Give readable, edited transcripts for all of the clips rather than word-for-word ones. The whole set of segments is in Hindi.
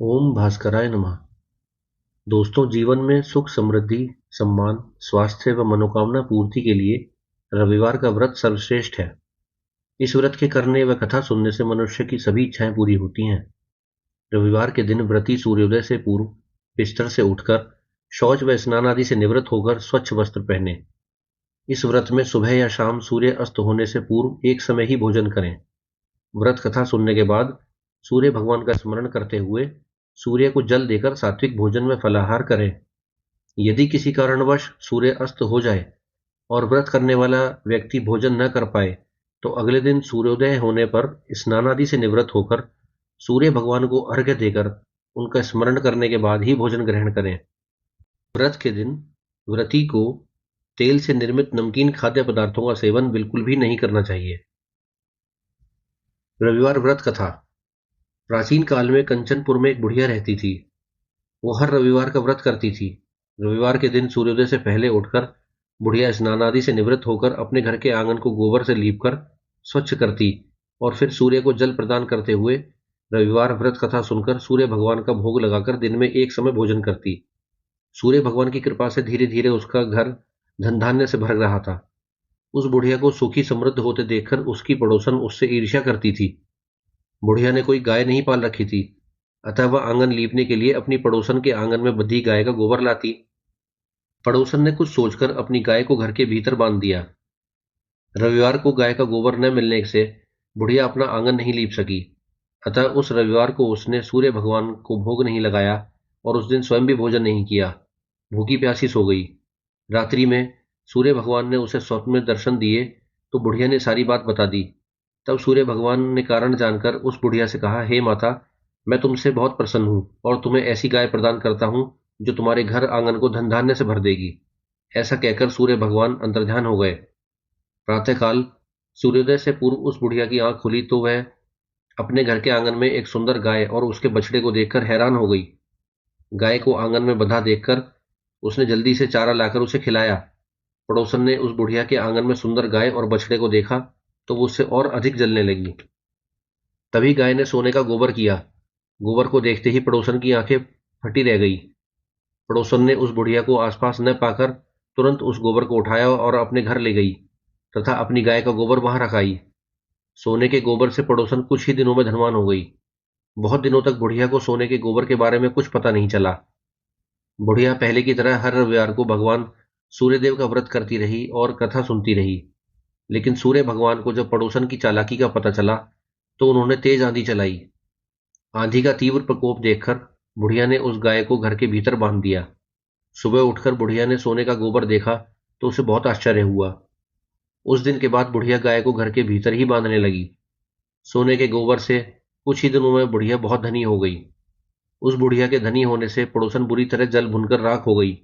ओम भास्कराय नमः। दोस्तों, जीवन में सुख समृद्धि, सम्मान, स्वास्थ्य व मनोकामना पूर्ति के लिए रविवार का व्रत सर्वश्रेष्ठ है। इस व्रत के करने व कथा सुनने से मनुष्य की सभी इच्छाएं पूरी होती हैं। रविवार के दिन व्रती सूर्योदय से पूर्व बिस्तर से उठकर शौच व स्नान आदि से निवृत्त होकर स्वच्छ वस्त्र पहने। इस व्रत में सुबह या शाम सूर्य अस्त होने से पूर्व एक समय ही भोजन करें। व्रत कथा सुनने के बाद सूर्य भगवान का स्मरण करते हुए सूर्य को जल देकर सात्विक भोजन में फलाहार करें। यदि किसी कारणवश सूर्य अस्त हो जाए और व्रत करने वाला व्यक्ति भोजन न कर पाए, तो अगले दिन सूर्योदय होने पर स्नान आदि से निवृत्त होकर सूर्य भगवान को अर्घ्य देकर उनका स्मरण करने के बाद ही भोजन ग्रहण करें। व्रत के दिन व्रती को तेल से निर्मित नमकीन खाद्य पदार्थों का सेवन बिल्कुल भी नहीं करना चाहिए। रविवार व्रत कथा। प्राचीन काल में कंचनपुर में एक बुढ़िया रहती थी। वो हर रविवार का व्रत करती थी। रविवार के दिन सूर्योदय से पहले उठकर बुढ़िया स्नान आदि से निवृत्त होकर अपने घर के आंगन को गोबर से लीपकर स्वच्छ करती और फिर सूर्य को जल प्रदान करते हुए रविवार व्रत कथा सुनकर सूर्य भगवान का भोग लगाकर दिन में एक समय भोजन करती। सूर्य भगवान की कृपा से धीरे धीरे उसका घर धन धान्य से भर रहा था। उस बुढ़िया को सुखी समृद्ध होते देखकर उसकी पड़ोसन उससे ईर्ष्या करती थी। बुढ़िया ने कोई गाय नहीं पाल रखी थी, अतः वह आंगन लीपने के लिए अपनी पड़ोसन के आंगन में बंधी गाय का गोबर लाती। पड़ोसन ने कुछ सोचकर अपनी गाय को घर के भीतर बांध दिया। रविवार को गाय का गोबर न मिलने से बुढ़िया अपना आंगन नहीं लीप सकी, अतः उस रविवार को उसने सूर्य भगवान को भोग नहीं लगाया और उस दिन स्वयं भी भोजन नहीं किया। भूखी प्यासी सो गई। रात्रि में सूर्य भगवान ने उसे स्वप्न में दर्शन दिए तो बुढ़िया ने सारी बात बता दी। तब सूर्य भगवान ने कारण जानकर उस बुढ़िया से कहा, हे माता, मैं तुमसे बहुत प्रसन्न हूं और तुम्हें ऐसी गाय प्रदान करता हूं जो तुम्हारे घर आंगन को धन धान्य से भर देगी। ऐसा कहकर सूर्य भगवान अंतर्ध्यान हो गए। प्रातःकाल सूर्योदय से पूर्व उस बुढ़िया की आंख खुली तो वह अपने घर के आंगन में एक सुंदर गाय और उसके बछड़े को देखकर हैरान हो गई। गाय को आंगन में बंधा देखकर उसने जल्दी से चारा लाकर उसे खिलाया। पड़ोसन ने उस बुढ़िया के आंगन में सुंदर गाय और बछड़े को देखा तो वो उससे और अधिक जलने लगी। तभी गाय ने सोने का गोबर किया। गोबर को देखते ही पड़ोसन की आंखें फटी रह गई। पड़ोसन ने उस बुढ़िया को आसपास न पाकर तुरंत उस गोबर को उठाया और अपने घर ले गई तथा अपनी गाय का गोबर वहां रखाई। सोने के गोबर से पड़ोसन कुछ ही दिनों में धनवान हो गई। बहुत दिनों तक बुढ़िया को सोने के गोबर के बारे में कुछ पता नहीं चला। बुढ़िया पहले की तरह हर रविवार को भगवान सूर्यदेव का व्रत करती रही और कथा सुनती रही। लेकिन सूर्य भगवान को जब पड़ोसन की चालाकी का पता चला तो उन्होंने तेज आंधी चलाई। आंधी का तीव्र प्रकोप देखकर बुढ़िया ने उस गाय को घर के भीतर बांध दिया। सुबह उठकर बुढ़िया ने सोने का गोबर देखा तो उसे बहुत आश्चर्य हुआ। उस दिन के बाद बुढ़िया गाय को घर के भीतर ही बांधने लगी। सोने के गोबर से कुछ ही दिनों में बुढ़िया बहुत धनी हो गई। उस बुढ़िया के धनी होने से पड़ोसन बुरी तरह जल भुनकर राख हो गई।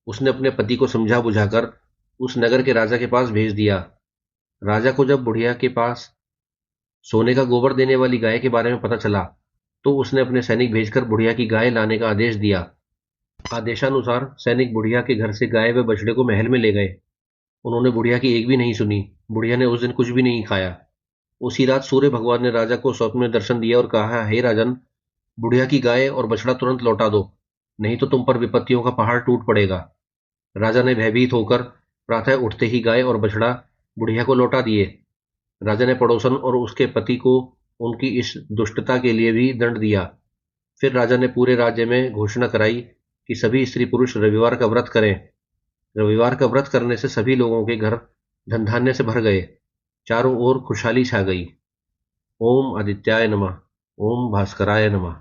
उसने अपने पति को समझा बुझाकर उस नगर के राजा के पास भेज दिया। राजा को जब बुढ़िया के पास सोने का गोबर देने वाली गाय के बारे में पता चला तो उसने अपने सैनिक भेजकर बुढ़िया की गाय लाने का आदेश दिया। आदेशानुसार सैनिक बुढ़िया के घर से गाय व बछड़े को महल में ले गए। उन्होंने बुढ़िया की एक भी नहीं सुनी। बुढ़िया ने उस दिन कुछ भी नहीं खाया। उसी रात सूर्य भगवान ने राजा को स्वप्न में दर्शन दिया और कहा, हे राजन, बुढ़िया की गाय और बछड़ा तुरंत लौटा दो, नहीं तो तुम पर विपत्तियों का पहाड़ टूट पड़ेगा। राजा ने भयभीत होकर प्रातः उठते ही गाय और बछड़ा बुढ़िया को लौटा दिए। राजा ने पड़ोसन और उसके पति को उनकी इस दुष्टता के लिए भी दंड दिया। फिर राजा ने पूरे राज्य में घोषणा कराई कि सभी स्त्री पुरुष रविवार का व्रत करें। रविवार का व्रत करने से सभी लोगों के घर धन धान्य से भर गए। चारों ओर खुशहाली छा गई। ओम आदित्याय नमः। ओम भास्कराय नमः।